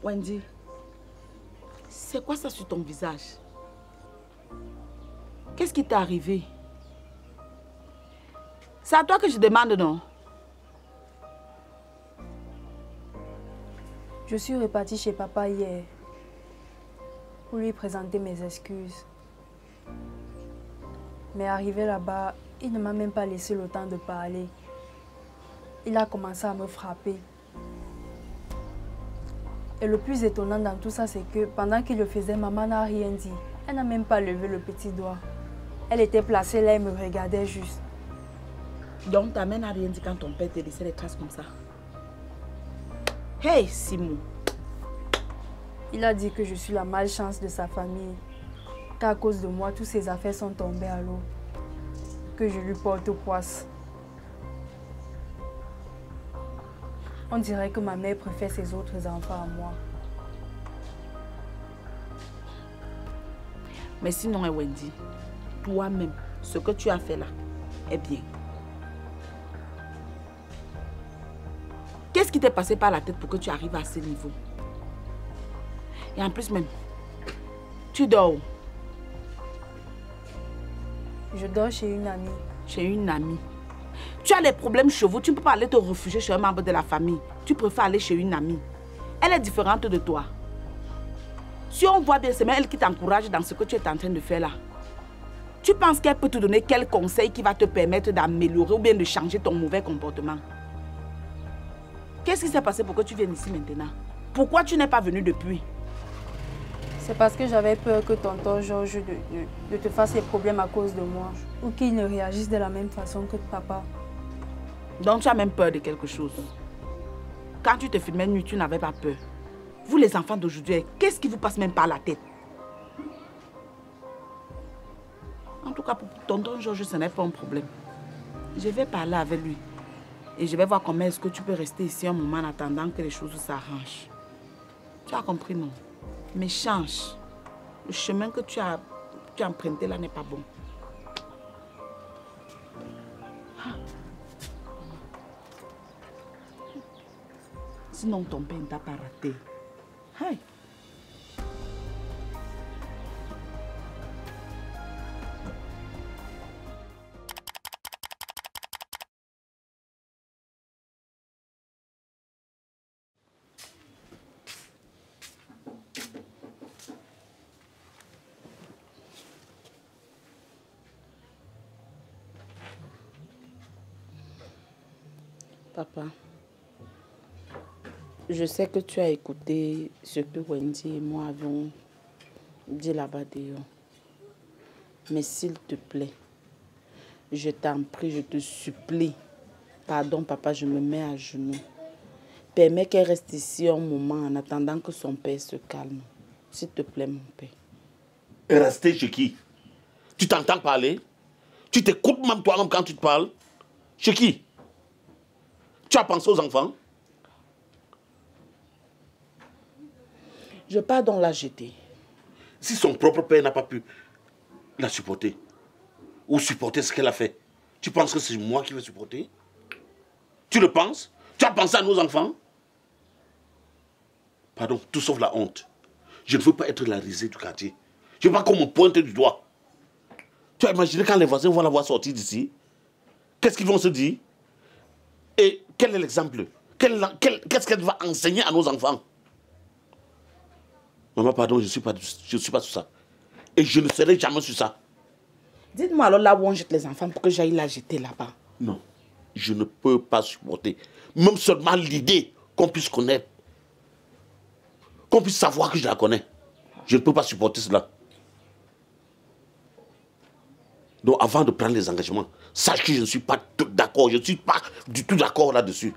Wendy, c'est quoi ça sur ton visage? Qu'est-ce qui t'est arrivé? C'est à toi que je demande, non? Je suis repartie chez papa hier pour lui présenter mes excuses. Mais arrivé là-bas, il ne m'a même pas laissé le temps de parler. Il a commencé à me frapper. Et le plus étonnant dans tout ça, c'est que pendant qu'il le faisait, maman n'a rien dit. Elle n'a même pas levé le petit doigt. Elle était placée là et me regardait juste. Donc ta mère n'a rien dit quand ton père te laissait les traces comme ça? Hey Simon! Il a dit que je suis la malchance de sa famille. Qu'à cause de moi, toutes ses affaires sont tombées à l'eau. Que je lui porte poisse. On dirait que ma mère préfère ses autres enfants à moi. Mais sinon, Wendy, toi-même, ce que tu as fait là est bien. Qu'est-ce qui t'est passé par la tête pour que tu arrives à ce niveau? Et en plus même, tu dors où? Je dors chez une amie. Chez une amie? Tu as des problèmes chez vous, tu ne peux pas aller te réfugier chez un membre de la famille. Tu préfères aller chez une amie. Elle est différente de toi. Si on voit bien, c'est même elle qui t'encourage dans ce que tu es en train de faire là. Tu penses qu'elle peut te donner quel conseil qui va te permettre d'améliorer ou bien de changer ton mauvais comportement? Qu'est-ce qui s'est passé pour que tu viennes ici maintenant? Pourquoi tu n'es pas venu depuis? C'est parce que j'avais peur que tonton Georges ne te fasse des problèmes à cause de moi. Ou qu'il ne réagisse de la même façon que papa. Donc tu as même peur de quelque chose. Quand tu te filmais nuit, tu n'avais pas peur. Vous les enfants d'aujourd'hui, qu'est-ce qui vous passe même par la tête? En tout cas, pour tonton Georges, ce n'est pas un problème. Je vais parler avec lui. Et je vais voir comment est-ce que tu peux rester ici un moment en attendant que les choses s'arrangent. Tu as compris, non? Mais change. Le chemin que tu as emprunté là n'est pas bon. Sinon, ton père ne t'a pas raté. Hey. Papa, je sais que tu as écouté ce que Wendy et moi avions dit là-bas dehors. Mais s'il te plaît, je t'en prie, je te supplie. Pardon, papa, je me mets à genoux. Permets qu'elle reste ici un moment en attendant que son père se calme. S'il te plaît, mon père. Et rester chez qui? Tu t'entends parler? Tu t'écoutes même toi-même quand tu te parles? Chez qui? Tu as pensé aux enfants? Je pars donc la jeter. Si son propre père n'a pas pu la supporter, ou supporter ce qu'elle a fait, tu penses que c'est moi qui vais supporter? Tu le penses? Tu as pensé à nos enfants? Pardon, tout sauf la honte. Je ne veux pas être la risée du quartier. Je ne veux pas qu'on me pointe du doigt. Tu as imaginé quand les voisins vont la voir sortir d'ici? Qu'est-ce qu'ils vont se dire? Et quel est l'exemple? Qu'est-ce qu'elle va enseigner à nos enfants? Maman, pardon, je ne suis pas sur ça. Et je ne serai jamais sur ça. Dites-moi alors là où on jette les enfants pour que j'aille la jeter là-bas. Non, je ne peux pas supporter. Même seulement l'idée qu'on puisse connaître, qu'on puisse savoir que je la connais. Je ne peux pas supporter cela. Donc avant de prendre les engagements, sache que je ne suis pas d'accord. Je ne suis pas du tout d'accord là-dessus.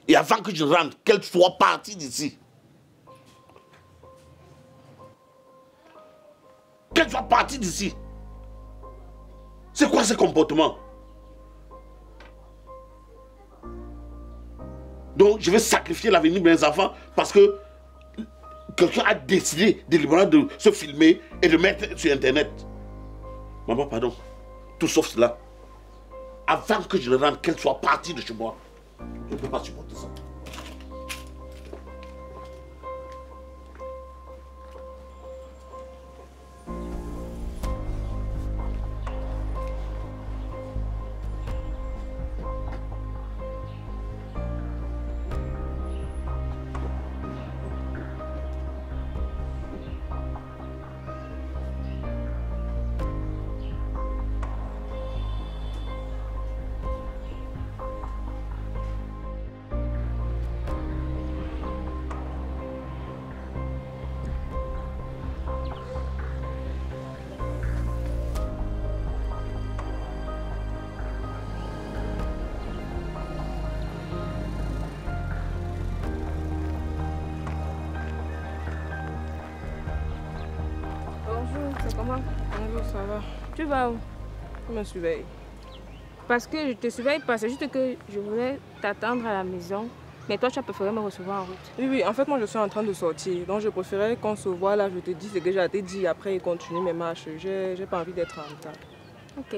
Et avant que je rentre, qu'elle soit partie d'ici. Qu'elle soit partie d'ici. C'est quoi ce comportement? Donc je vais sacrifier l'avenir de mes enfants parce que quelqu'un a décidé délibérément de se filmer et de mettre sur Internet. Maman, pardon. Tout sauf cela. Avant que je ne rentre, qu'elle soit partie de chez moi. Je ne peux pas supporter ça. Comment? Bonjour, ça va? Tu vas où? Tu me surveilles. Parce que je te surveille pas, c'est juste que je voulais t'attendre à la maison. Mais toi, tu as préféré me recevoir en route. Oui, en fait, moi, je suis en train de sortir. Donc, je préférais qu'on se voit là. Je te dis ce que j'ai dit. Après, continue mes marches. J'ai pas envie d'être en retard. Ok,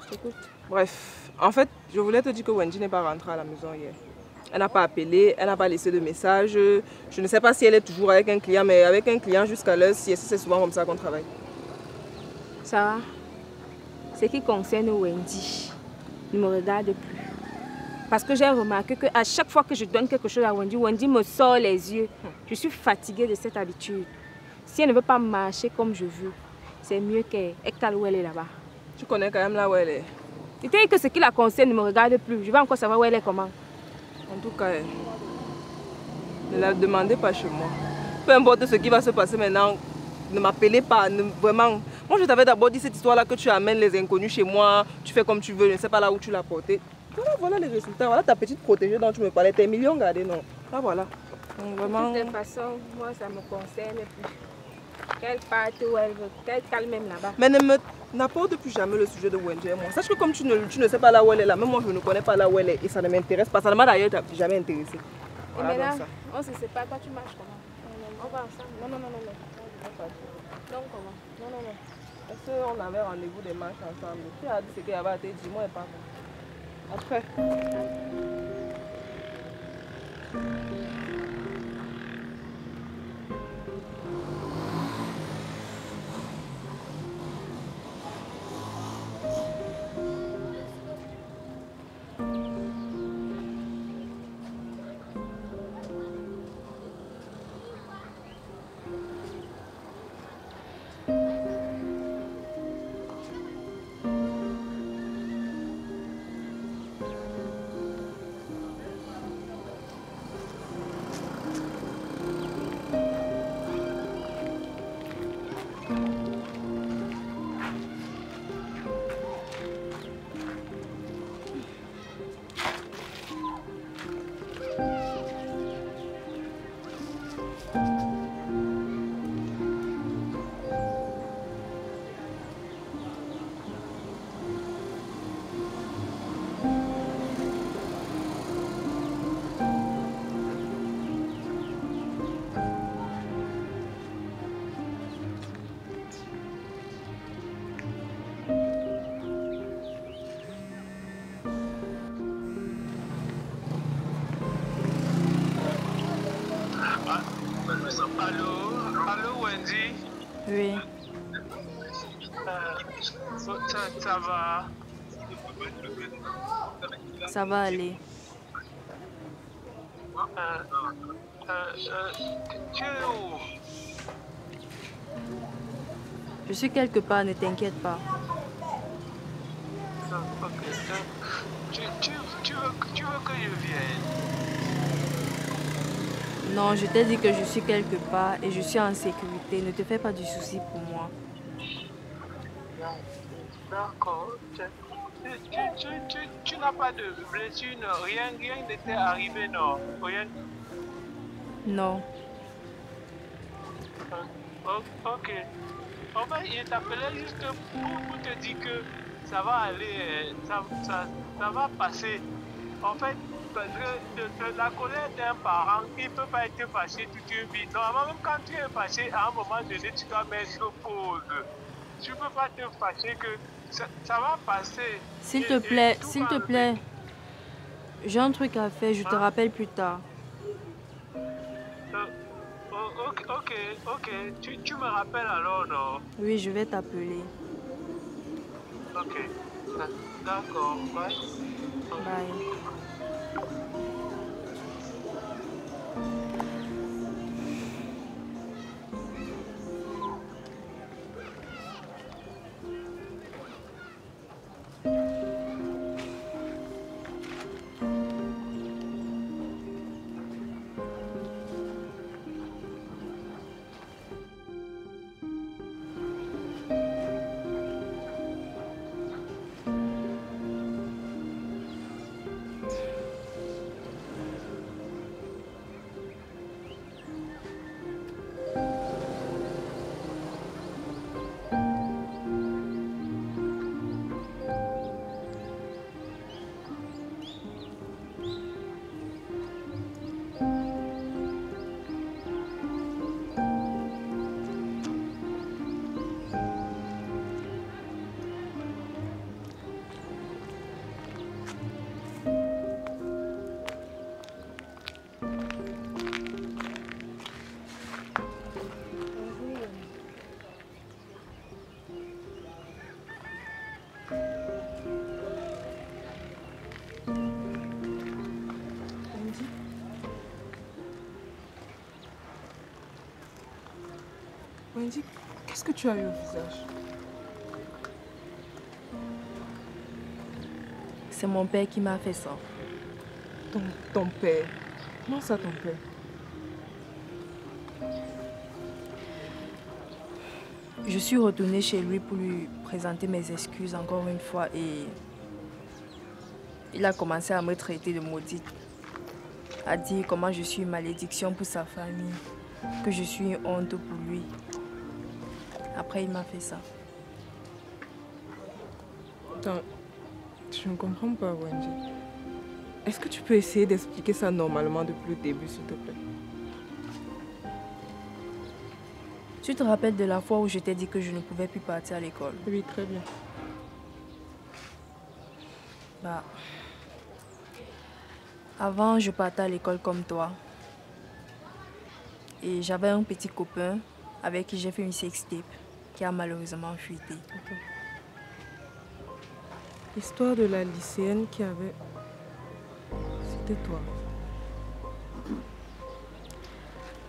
je t'écoute. Bref, en fait, je voulais te dire que Wendy n'est pas rentrée à la maison hier. Elle n'a pas appelé, elle n'a pas laissé de message. Je ne sais pas si elle est toujours avec un client, mais avec un client jusqu'à l'heure, c'est souvent comme ça qu'on travaille. Sarah, ce qui concerne Wendy ne me regarde plus. Parce que j'ai remarqué qu'à chaque fois que je donne quelque chose à Wendy, Wendy me sort les yeux. Je suis fatiguée de cette habitude. Si elle ne veut pas marcher comme je veux, c'est mieux qu'elle cale où elle est là-bas. Tu connais quand même là où elle est. Je t'ai dit que ce qui la concerne ne me regarde plus. Je vais encore savoir où elle est comment. En tout cas, ne la demandez pas chez moi. Peu importe ce qui va se passer maintenant, ne m'appelez pas, vraiment. Moi, je t'avais d'abord dit cette histoire-là que tu amènes les inconnus chez moi, tu fais comme tu veux, je ne sais pas là où tu l'as porté. Voilà les résultats, voilà ta petite protégée dont tu me parlais, tes millions gardés, non. Là, voilà. Donc, vraiment... De toute façon, moi, ça me concerne plus. Qu'elle parte où elle veut, qu'elle calme même là-bas. Mais n'apporte plus jamais le sujet de Wendy et moi. Sache que comme tu ne sais pas là où elle est là, même moi je ne connais pas là où elle est et ça ne m'intéresse pas. Ça ne m'a d'ailleurs jamais intéressé. Voilà, et maintenant, on se sépare, toi tu marches comment? On va ensemble? Non. Donc comment? Non. Est-ce qu'on avait rendez-vous des marches ensemble? Tu as dit ce qu'il y avait à te dire, moi et pas moi. Après. Allô Wendy? Oui. Ça va? Ça va aller. Tu es où? Je suis quelque part, ne t'inquiète pas. Ok. Tu veux que je vienne? Non, je t'ai dit que je suis quelque part et je suis en sécurité. Ne te fais pas du souci pour moi. D'accord. Tu n'as pas de blessure, non? Rien n'était arrivé, non? Rien? Non. Ok. En fait, je t'appelais juste pour te dire que ça va aller, ça va passer. En fait, parce que la colère d'un parent, il ne peut pas être fâché toute une vie. Normalement, même quand tu es fâché, à un moment donné, tu dois mettre pause. Tu ne peux pas te fâcher que ça va passer. S'il te plaît. J'ai un truc à faire, je te rappelle plus tard. Ok. Tu me rappelles alors, non? Oui, je vais t'appeler. Ok. D'accord. Bye. Bye. Wendy, qu'est-ce que tu as eu au visage? C'est mon père qui m'a fait ça. Ton père? Comment ça, ton père? Je suis retournée chez lui pour lui présenter mes excuses encore une fois et il a commencé à me traiter de maudite, à dire comment je suis une malédiction pour sa famille, que je suis une honte pour lui. Après, il m'a fait ça. Attends, je ne comprends pas, Wendy. Est-ce que tu peux essayer d'expliquer ça normalement depuis le début, s'il te plaît? Tu te rappelles de la fois où je t'ai dit que je ne pouvais plus partir à l'école? Oui, très bien. Bah, avant, je partais à l'école comme toi. Et j'avais un petit copain avec qui j'ai fait une sextape qui a malheureusement fuité. L'histoire de la lycéenne qui avait... C'était toi.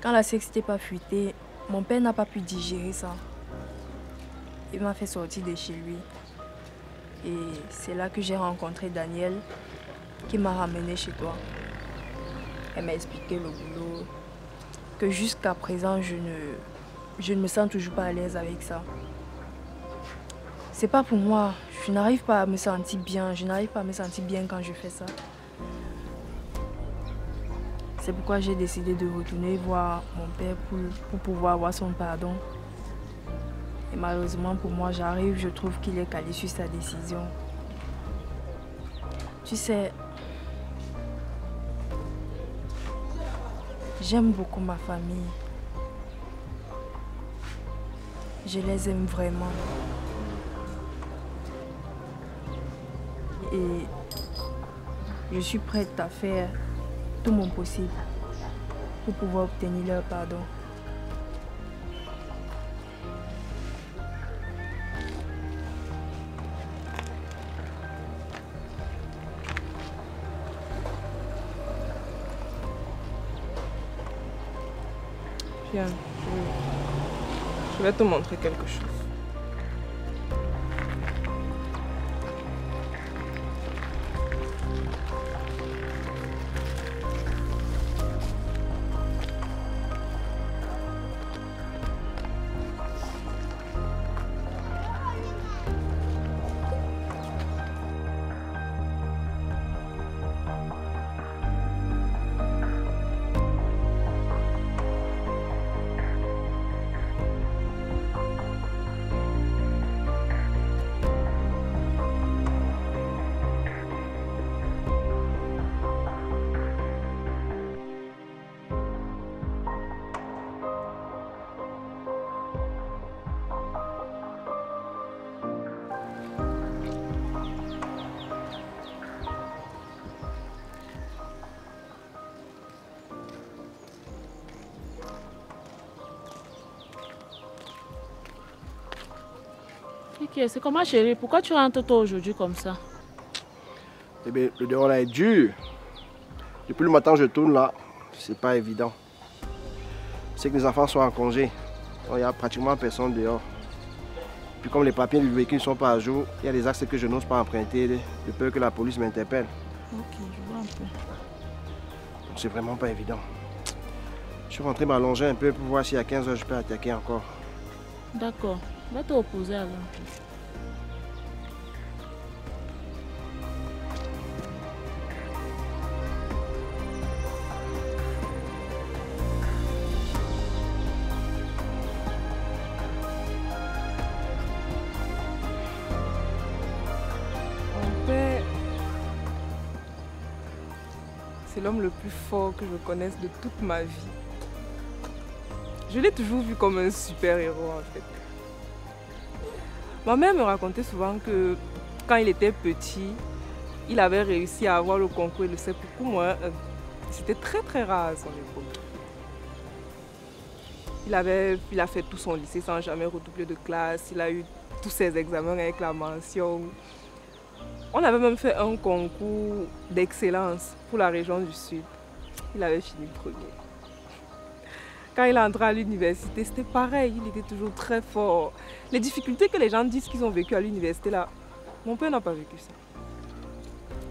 Quand la sextape a fuité, mon père n'a pas pu digérer ça. Il m'a fait sortir de chez lui. Et c'est là que j'ai rencontré Daniel, qui m'a ramené chez toi. Elle m'a expliqué le boulot, que jusqu'à présent, je ne me sens toujours pas à l'aise avec ça. C'est pas pour moi. Je n'arrive pas à me sentir bien. Je n'arrive pas à me sentir bien quand je fais ça. C'est pourquoi j'ai décidé de retourner voir mon père pour pouvoir avoir son pardon. Et malheureusement pour moi, j'arrive, je trouve qu'il est calé sur sa décision. Tu sais, j'aime beaucoup ma famille. Je les aime vraiment. Et je suis prête à faire tout mon possible pour pouvoir obtenir leur pardon. Viens, je vais te montrer quelque chose. Ok, c'est comment chérie? Pourquoi tu rentres tôt aujourd'hui comme ça? Eh bien, le dehors là est dur. Depuis le matin, je tourne là. C'est pas évident. C'est que les enfants sont en congé. Il n'y a pratiquement personne dehors. Puis comme les papiers du véhicule ne sont pas à jour, il y a des axes que je n'ose pas emprunter de peur que la police m'interpelle. Ok, je vois un peu. Donc c'est vraiment pas évident. Je suis rentré m'allonger un peu pour voir si à 15 h je peux attaquer encore. D'accord. Va te reposer alors. Mon père, c'est l'homme le plus fort que je connaisse de toute ma vie. Je l'ai toujours vu comme un super-héros en fait. Ma mère me racontait souvent que quand il était petit, il avait réussi à avoir le concours et le seppuku. Moi, c'était très très rare à son époque. Il a fait tout son lycée sans jamais redoubler de classe. Il a eu tous ses examens avec la mention. On avait même fait un concours d'excellence pour la région du Sud. Il avait fini premier. Quand il est entré à l'université, c'était pareil, il était toujours très fort. Les difficultés que les gens disent qu'ils ont vécues à l'université, là, mon père n'a pas vécu ça.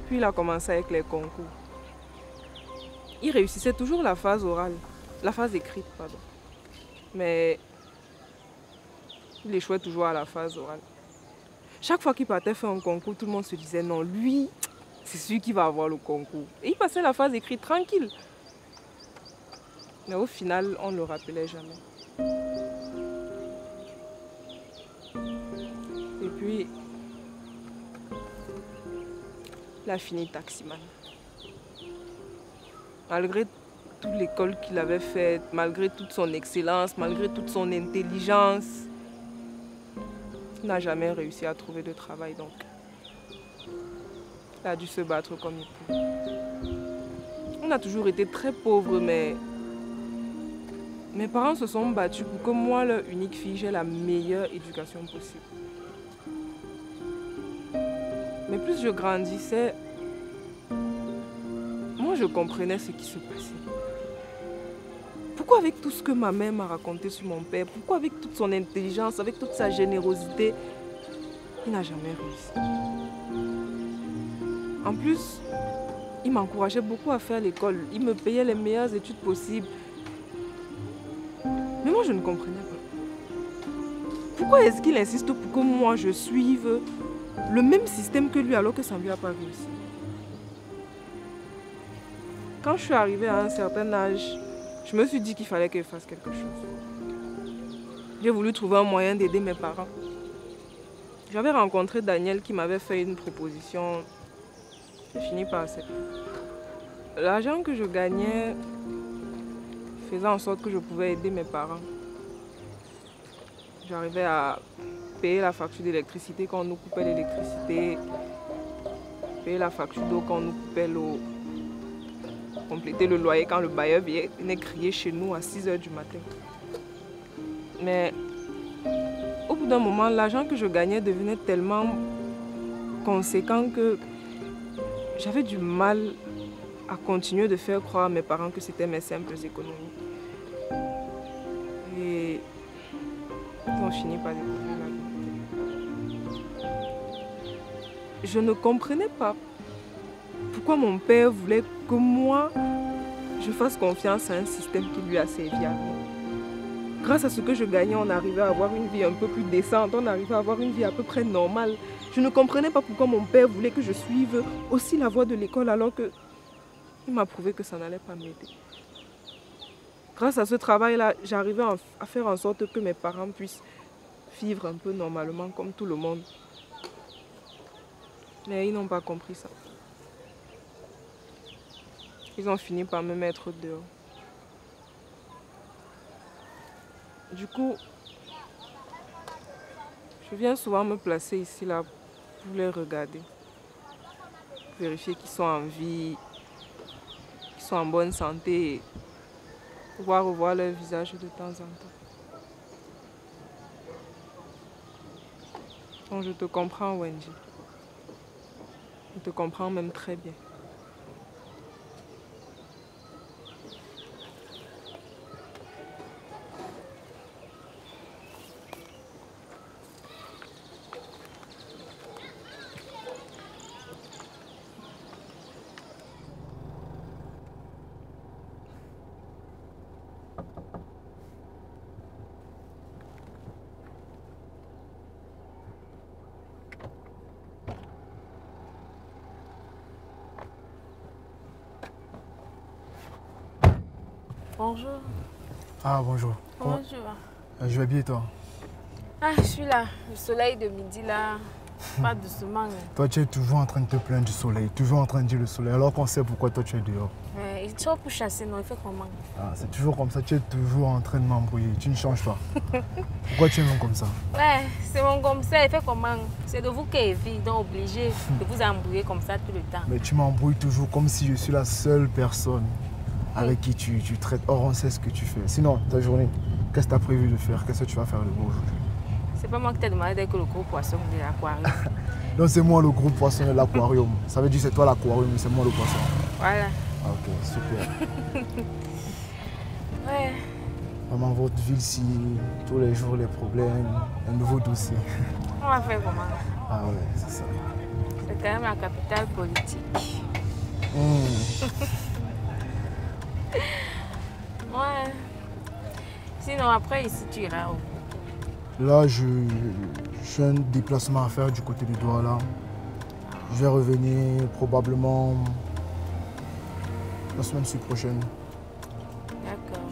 Puis il a commencé avec les concours. Il réussissait toujours la phase orale, la phase écrite, pardon. Mais il échouait toujours à la phase orale. Chaque fois qu'il partait faire un concours, tout le monde se disait non, lui, c'est celui qui va avoir le concours. Et il passait la phase écrite tranquille. Mais au final, on ne le rappelait jamais. Et puis, il a fini taximan. Malgré toute l'école qu'il avait faite, malgré toute son excellence, malgré toute son intelligence, il n'a jamais réussi à trouver de travail. Donc, il a dû se battre comme il pouvait. On a toujours été très pauvres, mais mes parents se sont battus pour que moi, leur unique fille, j'ai la meilleure éducation possible. Mais plus je grandissais, moi je comprenais ce qui se passait. Pourquoi avec tout ce que ma mère m'a raconté sur mon père, pourquoi avec toute son intelligence, avec toute sa générosité, il n'a jamais réussi. En plus, il m'encourageait beaucoup à faire l'école. Il me payait les meilleures études possibles. Mais moi, je ne comprenais pas. Pourquoi est-ce qu'il insiste pour que moi, je suive le même système que lui alors que ça ne lui a pas réussi? Quand je suis arrivée à un certain âge, je me suis dit qu'il fallait que je fasse quelque chose. J'ai voulu trouver un moyen d'aider mes parents. J'avais rencontré Daniel qui m'avait fait une proposition. J'ai fini par accepter. L'argent que je gagnais faisait en sorte que je pouvais aider mes parents. J'arrivais à payer la facture d'électricité quand on nous coupait l'électricité, payer la facture d'eau quand on nous coupait l'eau, compléter le loyer quand le bailleur venait crier chez nous à 6 h du matin. Mais au bout d'un moment, l'argent que je gagnais devenait tellement conséquent que j'avais du mal à continuer de faire croire à mes parents que c'était mes simples économies. Et ils ont fini par découvrir la vérité. Je ne comprenais pas pourquoi mon père voulait que moi, je fasse confiance à un système qui lui a servi à moi. Grâce à ce que je gagnais, on arrivait à avoir une vie un peu plus décente, on arrivait à avoir une vie à peu près normale. Je ne comprenais pas pourquoi mon père voulait que je suive aussi la voie de l'école alors que il m'a prouvé que ça n'allait pas m'aider. Grâce à ce travail-là, j'arrivais à faire en sorte que mes parents puissent vivre un peu normalement comme tout le monde. Mais ils n'ont pas compris ça. Ils ont fini par me mettre dehors. Du coup, je viens souvent me placer ici, là, pour les regarder. Vérifier qu'ils sont en vie, qu'ils sont en bonne santé, et pouvoir revoir leur visage de temps en temps. Donc je te comprends, Wendy. Je te comprends même très bien. Bonjour. Ah, bonjour. Comment tu vas? Je vais bien, toi? Ah, je suis là. Le soleil de midi, là, pas doucement. Toi, tu es toujours en train de te plaindre du soleil, toujours en train de dire le soleil, alors qu'on sait pourquoi toi tu es dehors. Il sort pour chasser, non? Il fait comment? Ah, c'est toujours comme ça, tu es toujours en train de m'embrouiller, tu ne changes pas. Pourquoi tu es même comme ça? Ouais, c'est mon comme ça, il fait comment? C'est de vous qui est vie, donc obligé de vous embrouiller comme ça tout le temps. Mais tu m'embrouilles toujours comme si je suis la seule personne avec qui tu traites. Or, on sait ce que tu fais. Sinon, ta journée, qu'est-ce que tu as prévu de faire? Qu'est-ce que tu vas faire de beau aujourd'hui? C'est pas moi qui t'ai demandé d'être le gros poisson de l'aquarium. Donc, c'est moi le gros poisson de l'aquarium. Ça veut dire que c'est toi l'aquarium, c'est moi le poisson. Voilà. Ok, super. Ouais. Vraiment, votre ville-ci, tous les jours, les problèmes, un nouveau dossier. On va faire comment? Ah ouais, c'est ça. C'est quand même la capitale politique. Ouais. Sinon, après, ici, tu iras où? Là, j'ai un déplacement à faire du côté du Douala. Je vais revenir probablement la semaine prochaine. D'accord.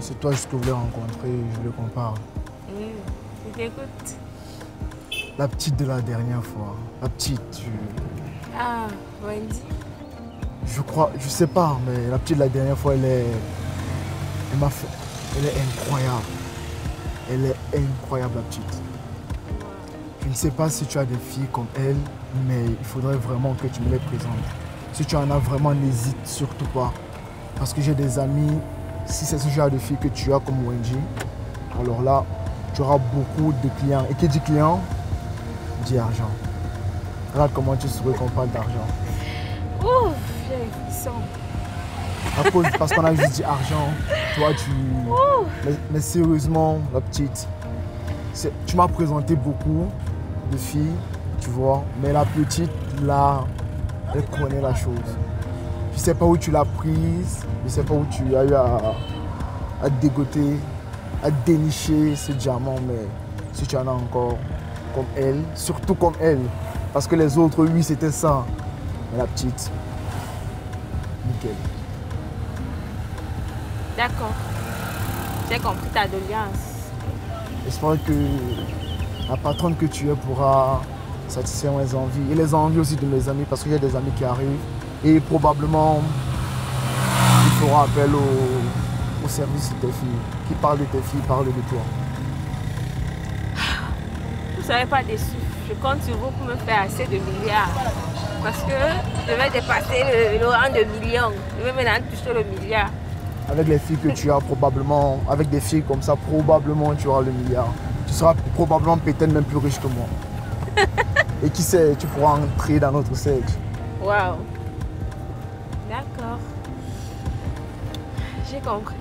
C'est toi juste que je voulais rencontrer, je voulais qu'on parle. Oui, je t'écoute. La petite de la dernière fois. La petite, Ah, Wendy. je crois, je sais pas, mais la petite de la dernière fois, elle est incroyable. Elle est incroyable, la petite. Je ne sais pas si tu as des filles comme elle, mais il faudrait vraiment que tu me les présentes. Si tu en as vraiment, n'hésite surtout pas. Parce que j'ai des amis, si c'est ce genre de filles que tu as comme Wendy, alors là, tu auras beaucoup de clients. Et qui dit client, dit argent. Regarde comment tu souris qu'on parle d'argent. Ouf, j'ai les frissons. Parce qu'on a juste dit argent, toi tu... Mais sérieusement, la petite, tu m'as présenté beaucoup de filles, tu vois, mais la petite, là, elle connaît la chose. Je sais pas où tu l'as prise, je sais pas où tu as eu à dégoter, à dénicher ce diamant, mais si tu en as encore comme elle, surtout comme elle, parce que les autres, oui, c'était ça. Mais la petite, nickel. D'accord. J'ai compris ta doléance. J'espère que la patronne que tu es pourra satisfaire mes envies et les envies aussi de mes amis, parce que j'ai des amis qui arrivent et probablement il fera appel au service de tes filles. Qui parle de tes filles, parle de toi. Vous ne serez pas déçus. Je compte sur vous pour me faire assez de milliards. Parce que je vais dépasser le rang de millions. Je vais maintenant toucher le milliard. Avec les filles que tu as, probablement, avec des filles comme ça, probablement tu auras le milliard. Tu seras probablement peut-être même plus riche que moi. Et qui sait, tu pourras entrer dans notre cercle. Waouh. D'accord. J'ai compris.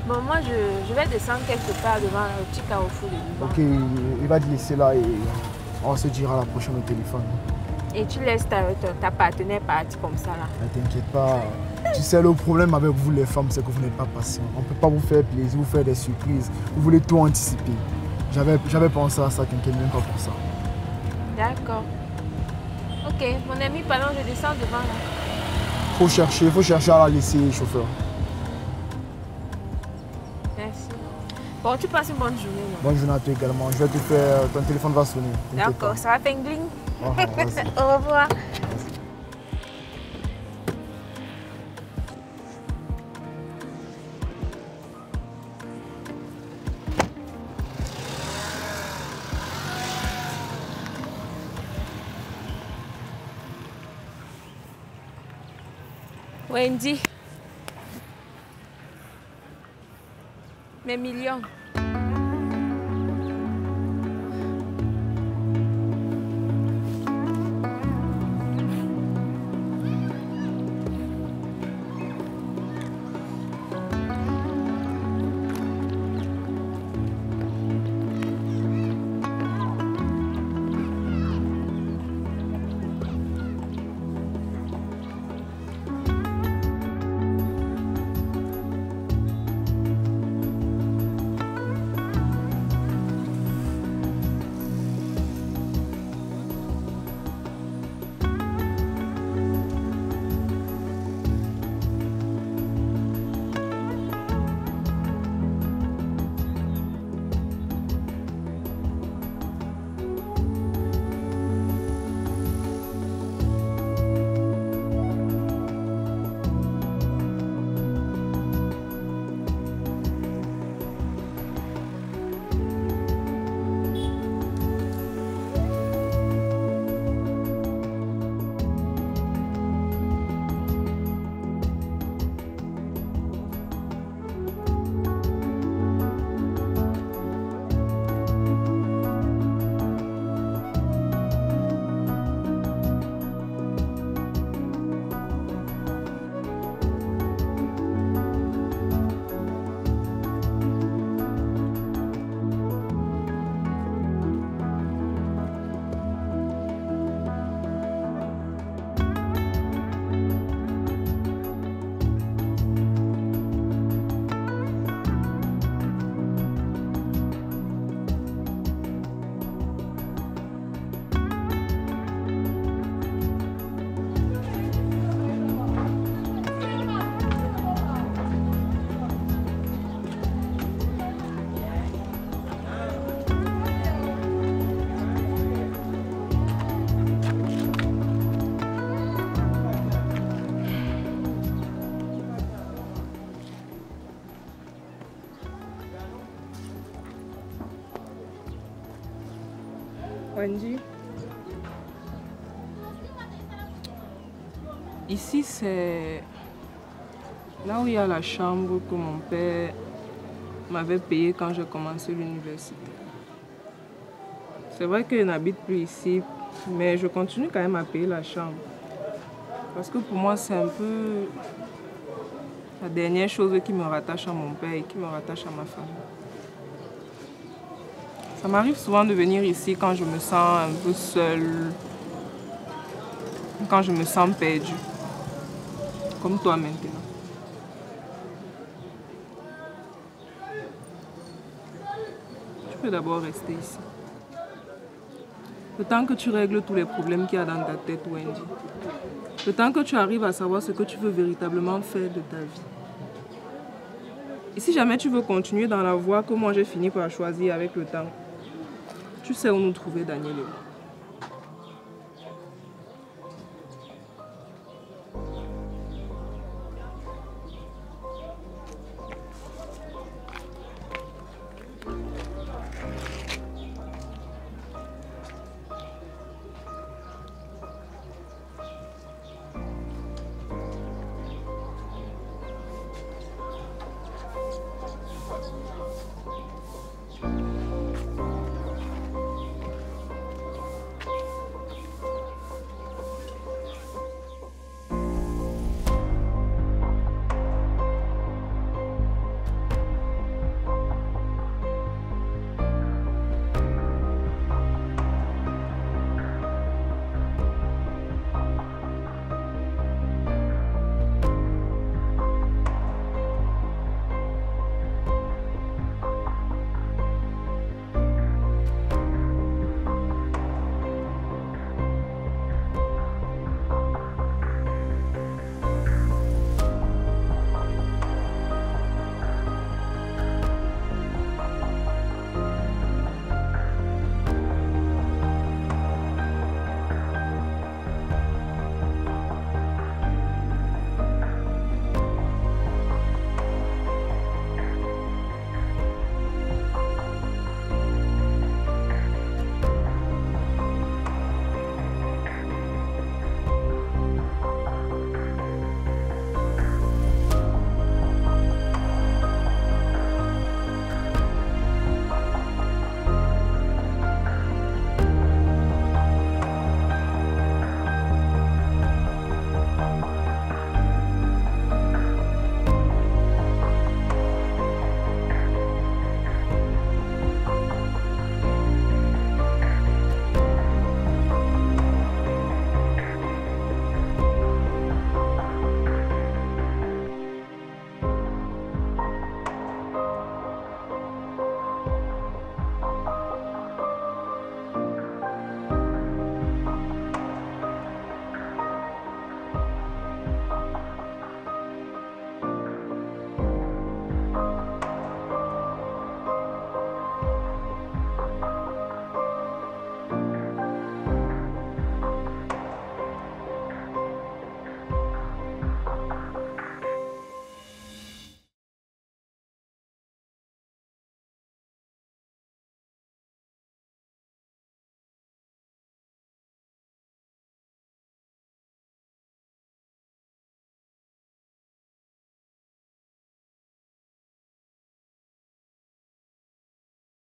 Bon, moi, je vais descendre quelque part devant le petit carrefour de Liban. Ok, il va te laisser là et on se dira la prochaine au téléphone. Et tu laisses ta partenaire partir comme ça là. Ne t'inquiète pas. Tu sais, le problème avec vous les femmes, c'est que vous n'êtes pas patient. On ne peut pas vous faire plaisir, vous faire des surprises. Vous voulez tout anticiper. J'avais pensé à ça, t'inquiète même pas pour ça. D'accord. Ok, mon ami, pendant je descends devant là. Faut chercher à la laisser, chauffeur. Merci. Bon, tu passes une bonne journée. Non? Bonne journée à toi également. Je vais te faire, ton téléphone va sonner. D'accord, ça va faire gling. Au Au revoir. Wendy. Mes millions. Wendy, ici c'est là où il y a la chambre que mon père m'avait payée quand j'ai commencé l'université. C'est vrai que je n'habite plus ici, mais je continue quand même à payer la chambre. Parce que pour moi, c'est un peu la dernière chose qui me rattache à mon père et qui me rattache à ma famille. Ça m'arrive souvent de venir ici quand je me sens un peu seule, quand je me sens perdue, comme toi maintenant. Tu peux d'abord rester ici. Le temps que tu règles tous les problèmes qu'il y a dans ta tête, Wendy. Le temps que tu arrives à savoir ce que tu veux véritablement faire de ta vie. Et si jamais tu veux continuer dans la voie que moi j'ai fini par choisir avec le temps, tu sais où nous trouver, Daniel et moi.